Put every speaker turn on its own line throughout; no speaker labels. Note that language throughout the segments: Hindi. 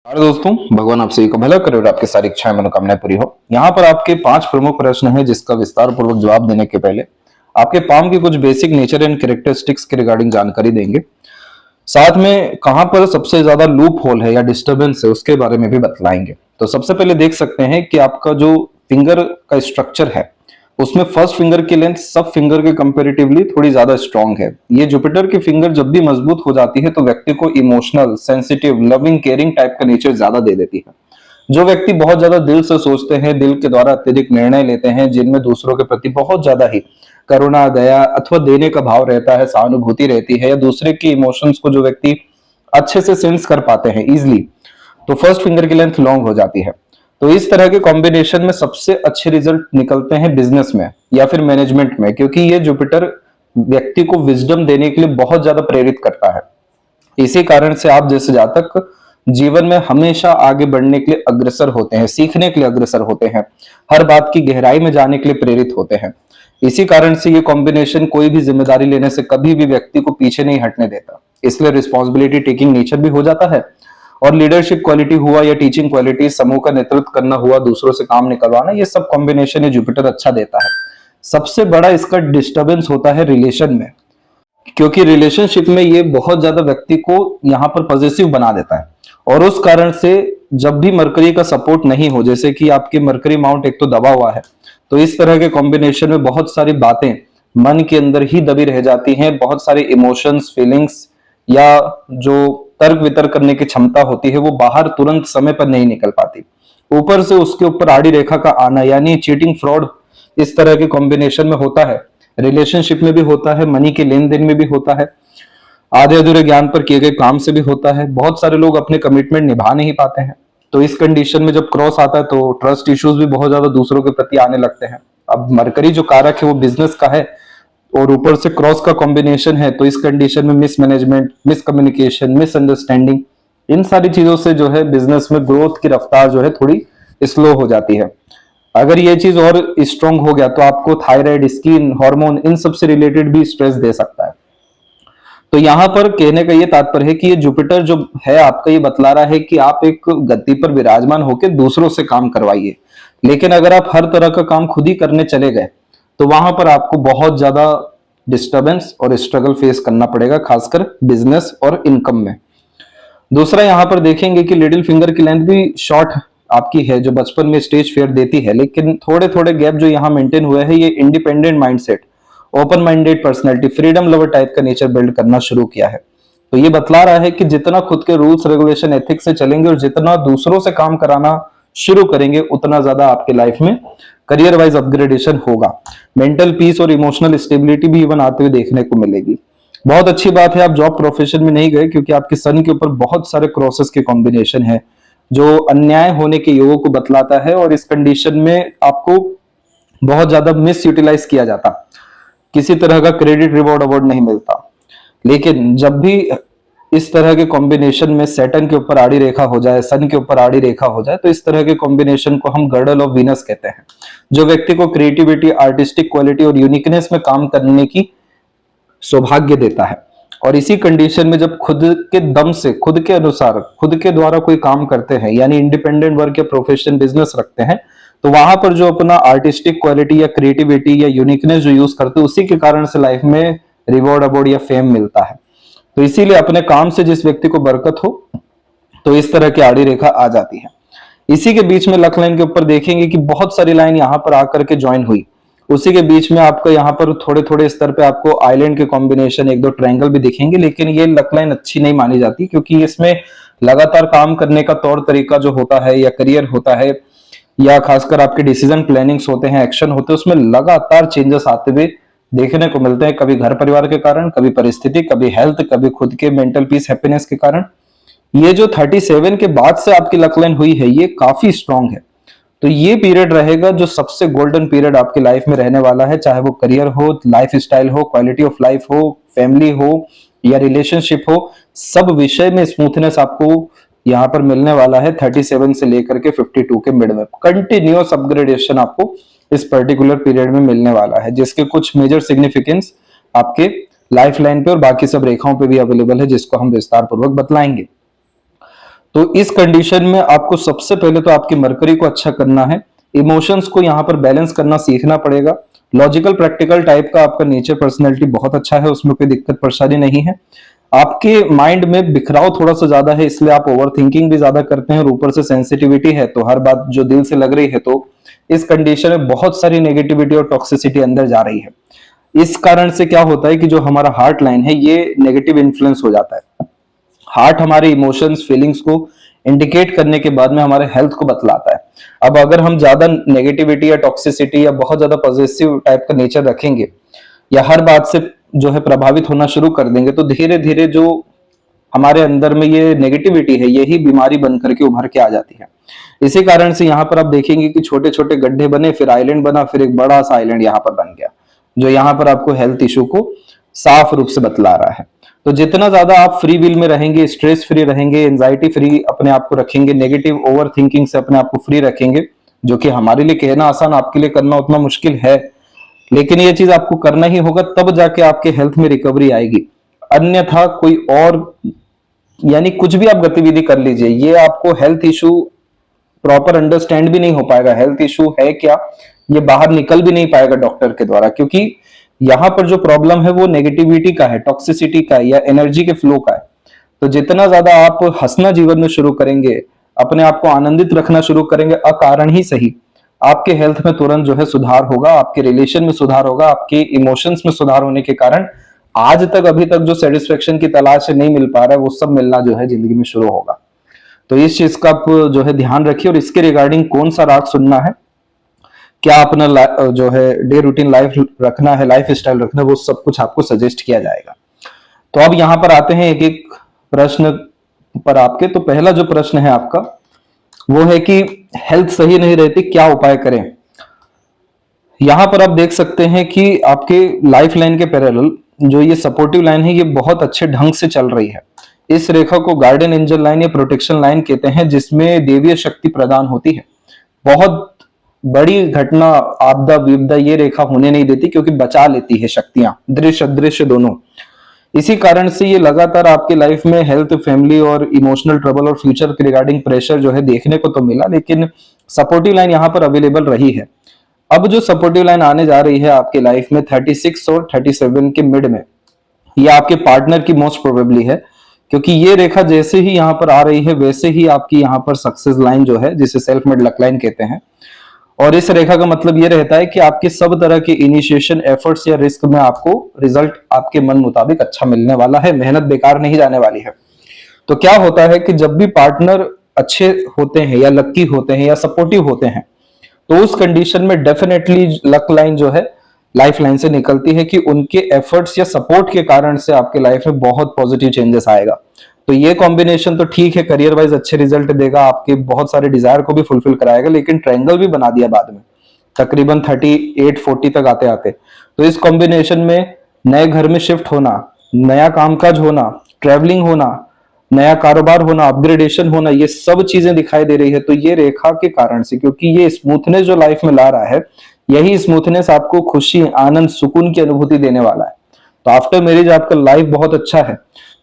अरे दोस्तों, भगवान आप सभी का भला करे और आपकी सारी इच्छाएं मनोकामनाएं पूरी हो। यहाँ पर आपके 5 प्रमुख प्रश्न हैं जिसका विस्तार पूर्वक जवाब देने के पहले आपके पाम की कुछ बेसिक नेचर एंड कैरेक्टरिस्टिक्स के रिगार्डिंग जानकारी देंगे। साथ में कहां पर सबसे ज्यादा लूप होल है या डिस्टरबेंस है उसके बारे में भी बतलाएंगे। तो सबसे पहले देख सकते हैं कि आपका जो फिंगर का स्ट्रक्चर है उसमें फर्स्ट फिंगर की लेंथ सब फिंगर के कंपेरेटिवली थोड़ी ज्यादा स्ट्रांग है। ये जुपिटर की फिंगर जब भी मजबूत हो जाती है तो व्यक्ति को emotional, sensitive, loving, caring type का नेचर ज्यादा दे देती है। जो व्यक्ति बहुत ज्यादा दिल से सोचते हैं, दिल के द्वारा अत्यधिक निर्णय लेते हैं, जिनमें दूसरों के प्रति बहुत ज्यादा ही करुणा, दया अथवा देने का भाव रहता है, सहानुभूति रहती है, या दूसरे की इमोशंस को जो व्यक्ति अच्छे से सेंस कर पाते हैं इजिली, तो फर्स्ट फिंगर की लेंथ लॉन्ग हो जाती है। तो इस तरह के कॉम्बिनेशन में सबसे अच्छे रिजल्ट निकलते हैं बिजनेस में या फिर मैनेजमेंट में, क्योंकि ये जुपिटर व्यक्ति को विजडम देने के लिए बहुत ज्यादा प्रेरित करता है। इसी कारण से आप जैसे जातक जीवन में हमेशा आगे बढ़ने के लिए अग्रसर होते हैं, सीखने के लिए अग्रसर होते हैं, हर बात की गहराई में जाने के लिए प्रेरित होते हैं। इसी कारण से ये कॉम्बिनेशन कोई भी जिम्मेदारी लेने से कभी भी व्यक्ति को पीछे नहीं हटने देता, इसलिए रिस्पॉन्सिबिलिटी टेकिंग नेचर भी हो जाता है। और लीडरशिप क्वालिटी हुआ या टीचिंग क्वालिटी, समूह का नेतृत्व करना हुआ, दूसरों से काम निकलवाना, ये सब कॉम्बिनेशन ये जुपिटर अच्छा देता है। सबसे बड़ा इसका डिस्टरबेंस होता है रिलेशन में, क्योंकि रिलेशनशिप में ये बहुत ज्यादा व्यक्ति को यहाँ पर पॉजिटिव बना देता है। और उस कारण से जब भी मरकरी का सपोर्ट नहीं हो, जैसे कि आपके मरकरी माउंट एक तो दबा हुआ है, तो इस तरह के कॉम्बिनेशन में बहुत सारी बातें मन के अंदर ही दबी रह जाती हैं। बहुत सारे इमोशंस, फीलिंग्स या जो तर्क वितर्क करने की क्षमता होती है वो बाहर तुरंत समय पर नहीं निकल पाती। ऊपर से उसके ऊपर आड़ी रेखा का आना यानी चीटिंग, फ्रॉड, इस तरह के कॉम्बिनेशन में होता है। रिलेशनशिप में भी होता है, मनी के लेन देन में भी होता है, आधे अधूरे ज्ञान पर किए गए काम से भी होता है। बहुत सारे लोग अपने कमिटमेंट निभा नहीं पाते हैं। तो इस कंडीशन में जब क्रॉस आता है तो ट्रस्ट इश्यूज भी बहुत ज्यादा दूसरों के प्रति आने लगते हैं। अब मरकरी जो कारक है वो बिजनेस का है और ऊपर से क्रॉस का कॉम्बिनेशन है, तो इस कंडीशन में मिसमैनेजमेंट, मिसकम्युनिकेशन, मिसअंडरस्टैंडिंग, इन सारी चीजों से जो है बिजनेस में ग्रोथ की रफ्तार जो है थोड़ी स्लो हो जाती है। अगर ये चीज और स्ट्रांग हो गया तो आपको थायराइड, स्किन, हार्मोन, इन सब से रिलेटेड भी स्ट्रेस दे सकता है। तो यहाँ पर कहने का ये तात्पर्य है कि ये जुपिटर जो है आपका ये बतला रहा है कि आप एक गद्दी पर विराजमान होकर दूसरों से काम करवाइए, लेकिन अगर आप हर तरह का काम खुद ही करने चले गए तो वहां पर आपको बहुत ज्यादा डिस्टरबेंस और स्ट्रगल फेस करना पड़ेगा, खासकर बिजनेस और इनकम में। दूसरा यहाँ पर देखेंगे कि लिटिल फिंगर की लेंथ भी शॉर्ट आपकी है, जो बचपन में स्टेज फेयर देती है, लेकिन थोड़े थोड़े गैप जो यहाँ मेंटेन हुए हैं, ये independent mindset, open minded personality, freedom lover type का नेचर बिल्ड करना शुरू किया है। तो ये बतला रहा है कि जितना खुद के रूल्स, रेगुलेशन, एथिक्स से चलेंगे और जितना दूसरों से काम कराना शुरू करेंगे, उतना ज्यादा आपके लाइफ में करियर वाइज अपग्रेडेशन होगा। मेंटल पीस और इमोशनल स्टेबिलिटी भी इवन आते हुए देखने को मिलेगी। बहुत अच्छी बात है आप जॉब प्रोफेशन में नहीं गए, क्योंकि आपके सन के ऊपर बहुत सारे क्रॉसेस के कॉम्बिनेशन है जो अन्याय होने के योगों को बतलाता है। और इस कंडीशन में आपको बहुत ज्यादा मिस यूटिलाइज किया जाता, किसी तरह का क्रेडिट, रिवॉर्ड, अवार्ड नहीं मिलता। लेकिन जब भी इस तरह के कॉम्बिनेशन में सैटर्न के ऊपर आड़ी रेखा हो जाए, सन के ऊपर आड़ी रेखा हो जाए, तो इस तरह के कॉम्बिनेशन को हम गर्डल ऑफ वीनस कहते हैं, जो व्यक्ति को क्रिएटिविटी, आर्टिस्टिक क्वालिटी और यूनिकनेस में काम करने की सौभाग्य देता है। और इसी कंडीशन में जब खुद के दम से, खुद के अनुसार, खुद के द्वारा कोई काम करते हैं, यानी इंडिपेंडेंट वर्क या प्रोफेशन, बिजनेस रखते हैं, तो वहां पर जो अपना आर्टिस्टिक क्वालिटी या क्रिएटिविटी या यूनिकनेस जो यूज करते हैं, उसी के कारण से लाइफ में रिवॉर्ड, अवार्ड या फेम मिलता है। तो इसीलिए अपने काम से जिस व्यक्ति को बरकत हो, तो इस तरह की आड़ी रेखा आ जाती है। इसी के बीच में लक लाइन के ऊपर देखेंगे कि बहुत सारी लाइन यहाँ पर आकर के ज्वाइन हुई। उसी के बीच में आपको यहाँ पर थोड़े थोड़े स्तर पे आपको आइलैंड के कॉम्बिनेशन, एक दो ट्रायंगल भी दिखेंगे, लेकिन ये लक लाइन अच्छी नहीं मानी जाती, क्योंकि इसमें लगातार काम करने का तौर तरीका जो होता है, या करियर होता है, या खासकर आपके डिसीजन प्लानिंग्स होते हैं, एक्शन होते हैं, उसमें लगातार चेंजेस आते हुए देखने को मिलते हैं। कभी घर परिवार के कारण, कभी परिस्थिति, कभी हेल्थ, कभी खुद के मेंटल पीस, हैप्पीनेस के कारण। ये जो 37 के बाद से आपकी लक लाइन हुई है, ये काफी स्ट्रांग है। तो ये पीरियड रहेगा जो सबसे गोल्डन पीरियड आपकी लाइफ में रहने वाला है, चाहे वो करियर हो, लाइफ स्टाइल हो, क्वालिटी ऑफ लाइफ हो, फैमिली हो या रिलेशनशिप हो, सब विषय में स्मूथनेस आपको यहाँ पर मिलने वाला है। 37 से लेकर के 52 के मिड में कंटिन्यूअस अपग्रेडेशन आपको इस पर्टिकुलर पीरियड में मिलने वाला है, जिसके कुछ मेजर सिग्निफिकेंस आपके लाइफ लाइन पे और बाकी सब रेखाओं पे भी अवेलेबल है, जिसको हम विस्तार पूर्वक बतलाएंगे। तो इस कंडीशन में आपको सबसे पहले तो आपकी मरकरी को अच्छा करना है, इमोशंस को यहाँ पर बैलेंस करना सीखना पड़ेगा। लॉजिकल प्रैक्टिकल टाइप का आपका नेचर पर्सनैलिटी बहुत अच्छा है, उसमें कोई दिक्कत परेशानी नहीं है। आपके माइंड में बिखराव थोड़ा सा ज्यादा है, इसलिए आप ओवर थिंकिंग भी ज्यादा करते हैं और ऊपर से सेंसिटिविटी है, तो हर बात जो दिल से लग रही है, तो इस कंडीशन में बहुत सारी नेगेटिविटी और टॉक्सिसिटी अंदर जा रही है। इस कारण से क्या होता है कि जो हमारा हार्ट लाइन है ये नेगेटिव इन्फ्लुएंस हो जाता है। हार्ट हमारे इमोशंस फीलिंग्स को इंडिकेट करने के बाद में हमारे हेल्थ को बतलाता है। अब अगर हम ज्यादा नेगेटिविटी या टॉक्सिसिटी या बहुत ज्यादा पॉजिटिव टाइप का नेचर रखेंगे या हर बात से जो है प्रभावित होना शुरू कर देंगे, तो धीरे धीरे जो हमारे अंदर में ये नेगेटिविटी है यही बीमारी बन करके उभर के आ जाती है। इसी कारण से यहाँ पर आप देखेंगे कि छोटे छोटे गड्ढे बने, फिर आइलैंड बना, फिर एक बड़ा सा आइलैंड यहाँ पर बन गया, जो यहाँ पर आपको हेल्थ इशू को साफ रूप से बतला रहा है। तो जितना ज्यादा आप फ्री विल में रहेंगे, स्ट्रेस फ्री रहेंगे, एंजाइटी फ्री अपने आप को रखेंगे, नेगेटिव ओवर थिंकिंग से अपने आप को फ्री रखेंगे, जो कि हमारे लिए कहना आसान, आपके लिए करना उतना मुश्किल है, लेकिन ये चीज आपको करना ही होगा, तब जाके आपके हेल्थ में रिकवरी आएगी। अन्यथा कोई और यानी कुछ भी आप गतिविधि कर लीजिए, ये आपको हेल्थ इशू प्रॉपर अंडरस्टैंड भी नहीं हो पाएगा, हेल्थ इशू है क्या ये बाहर निकल भी नहीं पाएगा डॉक्टर के द्वारा, क्योंकि यहाँ पर जो प्रॉब्लम है वो नेगेटिविटी का है, टॉक्सिसिटी का है या एनर्जी के फ्लो का है। तो जितना ज्यादा आप हंसना जीवन में शुरू करेंगे, अपने आप को आनंदित रखना शुरू करेंगे, अकारण ही सही, आपके हेल्थ में तुरंत जो है सुधार होगा, आपके रिलेशन में सुधार होगा, आपके इमोशंस में सुधार होने के कारण आज तक अभी तक जो सेटिस्फेक्शन की तलाश नहीं मिल पा रहा है वो सब मिलना जो है जिंदगी में शुरू होगा। तो इस चीज का आप जो है ध्यान रखिए, और इसके रिगार्डिंग कौन सा राग सुनना है, क्या अपना जो है डे रूटीन लाइफ रखना है, लाइफ स्टाइल रखना है, वो सब कुछ आपको सजेस्ट किया जाएगा। तो अब यहाँ पर आते हैं एक एक प्रश्न पर आपके। तो पहला जो प्रश्न है आपका वो है कि हेल्थ सही नहीं रहती, क्या उपाय करें। यहां पर आप देख सकते हैं कि आपके लाइफ लाइन के पैरेलल जो ये सपोर्टिव लाइन है ये बहुत अच्छे ढंग से चल रही है। इस रेखा को गार्डियन एंजल लाइन या प्रोटेक्शन लाइन कहते हैं, जिसमें देवीय शक्ति प्रदान होती है। बहुत बड़ी घटना, आपदा विपदा ये रेखा होने नहीं देती, क्योंकि बचा लेती है शक्तियां, दृश्य अदृश्य दोनों। इसी कारण से ये लगातार आपके लाइफ में हेल्थ, फैमिली और इमोशनल ट्रबल और फ्यूचर के रिगार्डिंग प्रेशर जो है देखने को तो मिला, लेकिन सपोर्टिव लाइन यहाँ पर अवेलेबल रही है। अब जो सपोर्टिव लाइन आने जा रही है आपके लाइफ में 36 और 37 के मिड में, ये आपके पार्टनर की मोस्ट प्रोबेबली है, क्योंकि ये रेखा जैसे ही यहाँ पर आ रही है वैसे ही आपकी यहाँ पर सक्सेस लाइन जो है, जिसे सेल्फ मेड लक लाइन कहते हैं। और इस रेखा का मतलब ये रहता है कि आपके सब तरह के इनिशिएशन एफर्ट्स या रिस्क में आपको रिजल्ट आपके मन मुताबिक अच्छा मिलने वाला है, मेहनत बेकार नहीं जाने वाली है। तो क्या होता है कि जब भी पार्टनर अच्छे होते हैं या लक्की होते हैं या सपोर्टिव होते हैं, तो उस कंडीशन में डेफिनेटली लक लाइन जो है लाइफ लाइन से निकलती है कि उनके एफर्ट्स या सपोर्ट के कारण से आपके लाइफ में बहुत पॉजिटिव चेंजेस आएगा। तो ये कॉम्बिनेशन तो ठीक है, करियर वाइज अच्छे रिजल्ट देगा, आपके बहुत सारे डिजायर को भी फुलफिल कराएगा, लेकिन ट्रायंगल भी बना दिया बाद में तकरीबन 38-40 तक आते आते। तो इस कॉम्बिनेशन में नए घर में शिफ्ट होना, नया कामकाज होना, ट्रेवलिंग होना, नया कारोबार होना, अपग्रेडेशन होना, ये सब चीजें दिखाई दे रही है। तो ये रेखा के कारण से, क्योंकि ये स्मूथनेस जो लाइफ में ला रहा है, यही स्मूथनेस आपको खुशी, आनंद, सुकून की अनुभूति देने वाला है। तो आफ्टर मैरिज आपका लाइफ बहुत अच्छा है,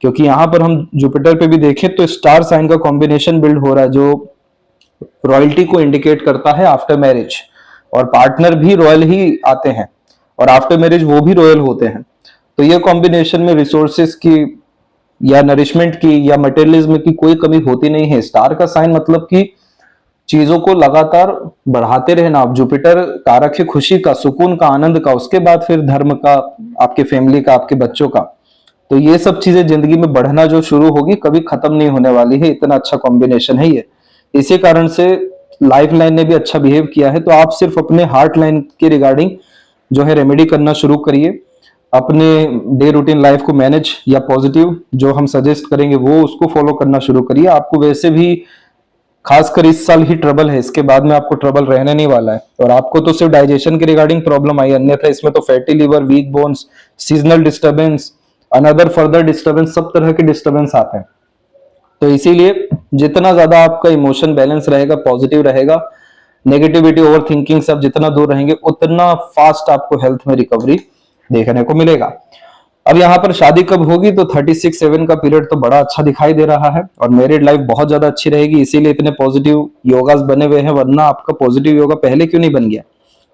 क्योंकि यहां पर हम जुपिटर पे भी देखें तो स्टार साइन का कॉम्बिनेशन बिल्ड हो रहा है, जो रॉयल्टी को इंडिकेट करता है आफ्टर मैरिज, और पार्टनर भी रॉयल ही आते हैं और आफ्टर मैरिज वो भी रॉयल होते हैं। तो ये कॉम्बिनेशन में रिसोर्सेस की या नरिशमेंट की या मटेरियलिज्म की कोई कमी होती नहीं है। स्टार का साइन मतलब कि चीजों को लगातार बढ़ाते रहना। आप जुपिटर कारक है खुशी का, सुकून का, आनंद का, उसके बाद फिर धर्म का, आपके फैमिली का, आपके बच्चों का। तो ये सब चीजें जिंदगी में बढ़ना जो शुरू होगी, कभी खत्म नहीं होने वाली है। इतना अच्छा कॉम्बिनेशन है ये। इसी कारण से लाइफ लाइन ने भी अच्छा बिहेव किया है। तो आप सिर्फ अपने हार्ट लाइन के रिगार्डिंग जो है रेमेडी करना शुरू करिए, अपने डे रूटीन लाइफ को मैनेज या पॉजिटिव जो हम सजेस्ट करेंगे वो उसको फॉलो करना शुरू करिए। आपको वैसे भी खासकर इस साल ही ट्रबल है, इसके बाद में आपको ट्रबल रहने नहीं वाला है। और आपको तो सिर्फ डाइजेशन के रिगार्डिंग प्रॉब्लम आई, अन्यथा इसमें तो fatty liver, weak bones, seasonal disturbance, another further disturbance, सब तरह के डिस्टर्बेंस आते हैं। तो इसीलिए जितना ज्यादा आपका इमोशन बैलेंस रहेगा, पॉजिटिव रहेगा, नेगेटिविटी, ओवर थिंकिंग सब जितना दूर रहेंगे, उतना फास्ट आपको हेल्थ में रिकवरी देखने को मिलेगा। अब यहाँ पर शादी कब होगी, तो 36-7 का पीरियड तो बड़ा अच्छा दिखाई दे रहा है और मैरिड लाइफ बहुत ज्यादा अच्छी रहेगी, इसीलिए इतने पॉजिटिव योगास बने हुए हैं। वरना आपका पॉजिटिव योगा पहले क्यों नहीं बन गया?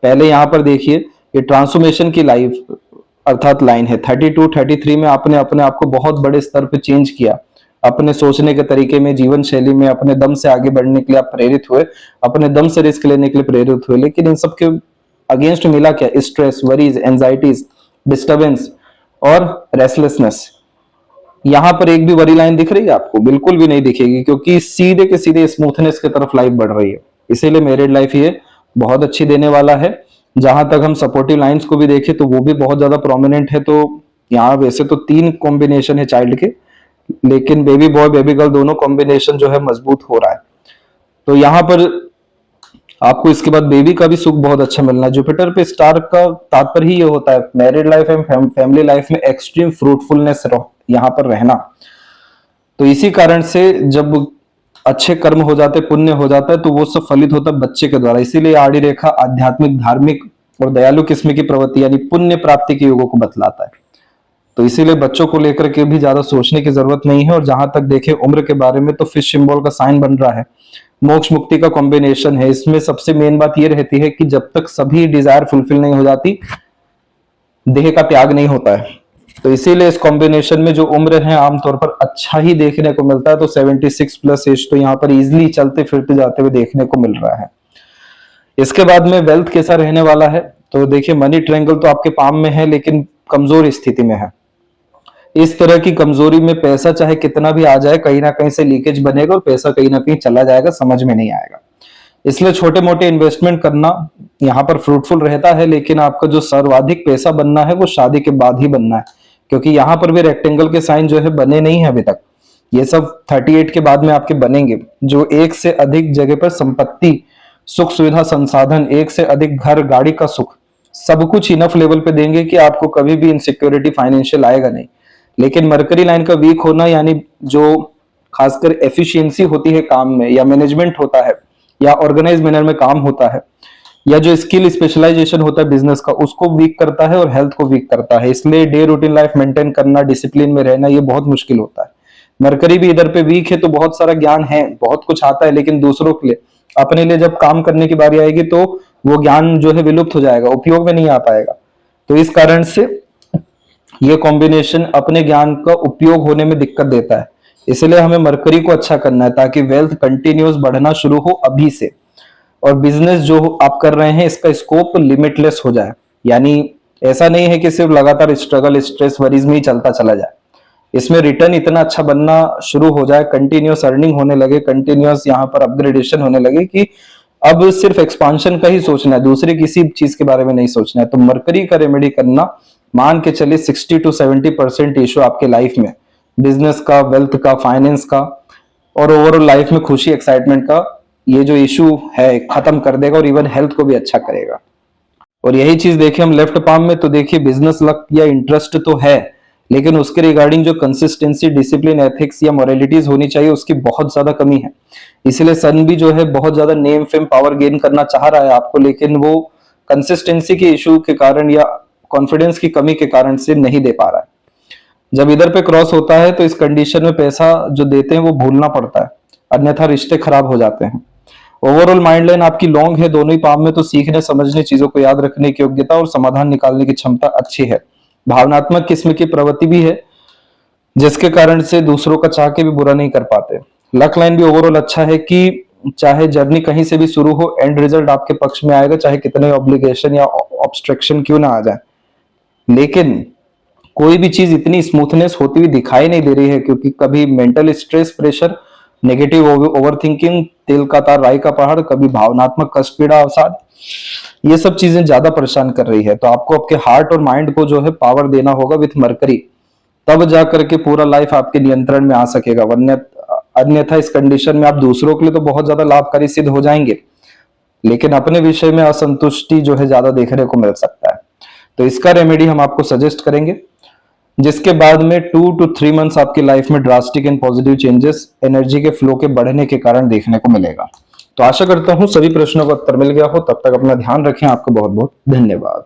पहले यहाँ पर देखिए, ये ट्रांसफॉर्मेशन की लाइफ अर्थात लाइन है। 32-33 में आपने अपने आप को बहुत बड़े स्तर पे चेंज किया, अपने सोचने के तरीके में, जीवन शैली में, अपने दम से आगे बढ़ने के लिए आप प्रेरित हुए, अपने दम से रिस्क लेने के लिए प्रेरित हुए। लेकिन इन सब के अगेंस्ट मिला क्या? स्ट्रेस, वरीज, एंजाइटीज, डिस्टर्बेंस और रेस्टलेसनेस। यहां पर एक भी वरी लाइन दिख रही है आपको? बिल्कुल भी नहीं दिखेगी, क्योंकि सीधे के सीधे स्मूथनेस की तरफ लाइफ बढ़ रही है। इसीलिए मैरिड लाइफ ये बहुत अच्छी देने वाला है। जहां तक हम सपोर्टिव लाइंस को भी देखें तो वो भी बहुत ज्यादा प्रोमिनेंट है। तो यहाँ वैसे तो 3 कॉम्बिनेशन है चाइल्ड के, लेकिन बेबी बॉय बेबी गर्ल दोनों कॉम्बिनेशन जो है मजबूत हो रहा है। तो यहाँ पर आपको इसके बाद बेबी का भी सुख बहुत अच्छा मिलना है। जुपिटर पे स्टार का तात्पर्य ही ये होता है married life and family life में एक्सट्रीम फ्रूटफुलनेस यहाँ पर रहना। तो इसी कारण से जब अच्छे कर्म हो जाते, पुण्य हो जाता है, तो वो सब फलित होता है बच्चे के द्वारा। इसीलिए आड़ी रेखा आध्यात्मिक, धार्मिक और दयालु किस्म की प्रवृत्ति यानी पुण्य प्राप्ति के योगों को बतलाता है। तो इसीलिए बच्चों को लेकर के भी ज्यादा सोचने की जरूरत नहीं है। और जहां तक देखें उम्र के बारे में, तो फिश सिंबल का साइन बन रहा है, मोक्ष मुक्ति का कॉम्बिनेशन है। इसमें सबसे मेन बात यह रहती है कि जब तक सभी डिजायर फुलफिल नहीं हो जाती, देह का त्याग नहीं होता है। तो इसीलिए इस कॉम्बिनेशन में जो उम्र है आमतौर पर अच्छा ही देखने को मिलता है। तो 76 प्लस एज तो यहाँ पर इजिली चलते फिरते जाते हुए देखने को मिल रहा है। इसके बाद में वेल्थ कैसा रहने वाला है, तो देखिए मनी ट्रायंगल तो आपके पाम में है, लेकिन कमजोर स्थिति में है। इस तरह की कमजोरी में पैसा चाहे कितना भी आ जाए, कहीं ना कहीं से लीकेज बनेगा और पैसा कहीं ना कहीं चला जाएगा, समझ में नहीं आएगा। इसलिए छोटे मोटे इन्वेस्टमेंट करना यहाँ पर फ्रूटफुल रहता है। लेकिन आपका जो सर्वाधिक पैसा बनना है वो शादी के बाद ही बनना है, क्योंकि यहाँ पर भी रेक्टेंगल के साइन जो है बने नहीं है अभी तक। ये सब 38 के बाद में आपके बनेंगे, जो एक से अधिक जगह पर संपत्ति, सुख सुविधा, संसाधन, एक से अधिक घर, गाड़ी का सुख, सब कुछ इनफ लेवल पे देंगे कि आपको कभी भी इनसिक्योरिटी फाइनेंशियल आएगा नहीं। लेकिन मरकरी लाइन का वीक होना, यानी जो खासकर एफिशिएंसी होती है काम में, या मैनेजमेंट होता है, या ऑर्गेनाइज मैनर में काम होता है, या जो स्किल स्पेशलाइजेशन होता है बिजनेस का, उसको वीक करता है और हेल्थ को वीक करता है। इसलिए डे रूटीन लाइफ मेंटेन करना, डिसिप्लिन में रहना, ये बहुत मुश्किल होता है। मरकरी भी इधर पे वीक है, तो बहुत सारा ज्ञान है, बहुत कुछ आता है, लेकिन दूसरों के लिए, अपने लिए जब काम करने की बारी आएगी तो वो ज्ञान जो है विलुप्त हो जाएगा, उपयोग में नहीं आ पाएगा। तो इस कारण से ये कॉम्बिनेशन अपने ज्ञान का उपयोग होने में दिक्कत देता है। इसलिए हमें मरकरी को अच्छा करना है ताकि वेल्थ कंटिन्यूस बढ़ना शुरू हो अभी से, और बिजनेस जो आप कर रहे हैं इसका स्कोप लिमिटलेस हो जाए। यानी ऐसा नहीं है कि सिर्फ लगातार स्ट्रगल, स्ट्रेस, वरीज में ही चलता चला जाए। इसमें रिटर्न इतना अच्छा बनना शुरू हो जाए, कंटिन्यूस अर्निंग होने लगे, कंटिन्यूस यहाँ पर अपग्रेडेशन होने लगे कि अब सिर्फ एक्सपांशन का ही सोचना है, दूसरे किसी चीज के बारे में नहीं सोचना है। तो मरकरी का रेमेडी करना, मान के चलिए 60 to 70% इशू आपके लाइफ में, बिजनेस का, वेल्थ का, फाइनेंस का और ओवरऑल लाइफ में खुशी, एक्साइटमेंट का, ये जो इशू है खत्म कर देगा और इवन हेल्थ को भी अच्छा करेगा। और यही चीज देखिए हम लेफ्ट पाम में, तो देखिए बिजनेस लक या इंटरेस्ट तो है, लेकिन उसके रिगार्डिंग जो कंसिस्टेंसी, डिसिप्लिन, एथिक्स या मोरालिटीज होनी चाहिए उसकी बहुत ज्यादा कमी है। इसलिए सन भी जो है बहुत ज्यादा नेम, फेम, पावर गेन करना चाह रहा है आपको, लेकिन वो कंसिस्टेंसी के इशू के कारण या कॉन्फिडेंस की कमी के कारण से नहीं दे पा रहा है। जब इधर पे क्रॉस होता है तो इस कंडीशन में पैसा जो देते हैं वो भूलना पड़ता है, अन्यथा रिश्ते खराब हो जाते हैं। ओवरऑल माइंड लाइन आपकी लॉन्ग है दोनों ही पाम में, तो सीखने, समझने, चीजों को याद रखने की योग्यता और समाधान निकालने की क्षमता अच्छी है। भावनात्मक किस्म की प्रवृत्ति भी है, जिसके कारण से दूसरों का चाह के भी बुरा नहीं कर पाते। लक लाइन भी ओवरऑल अच्छा है कि चाहे जर्नी कहीं से भी शुरू हो, एंड रिजल्ट आपके पक्ष में आएगा, चाहे कितने ऑब्लिगेशन या ऑब्स्ट्रक्शन क्यों ना आ जाए। लेकिन कोई भी चीज इतनी स्मूथनेस होती हुई दिखाई नहीं दे रही है, क्योंकि कभी mental stress, pressure, negative overthinking, तिल का तार, राई का पहाड़, कभी भावनात्मक कष्ट, पीड़ा, अवसाद, ये सब चीजें ज्यादा परेशान कर रही है। तो आपको आपके हार्ट और माइंड को जो है पावर देना होगा विथ मरकरी, तब जा करके पूरा लाइफ आपके नियंत्रण में आ सकेगा। अन्यथा इस कंडीशन में आप दूसरों के लिए तो बहुत ज्यादा लाभकारी सिद्ध हो जाएंगे, लेकिन अपने विषय में असंतुष्टि जो है ज्यादा देखने को मिल सकता है। तो इसका रेमेडी हम आपको सजेस्ट करेंगे, जिसके बाद में 2 to 3 मंथ्स आपकी लाइफ में drastic and positive changes energy के फ्लो के बढ़ने के कारण देखने को मिलेगा। तो आशा करता हूं सभी प्रश्नों का उत्तर मिल गया हो। तब तक अपना ध्यान रखें। आपका बहुत बहुत धन्यवाद।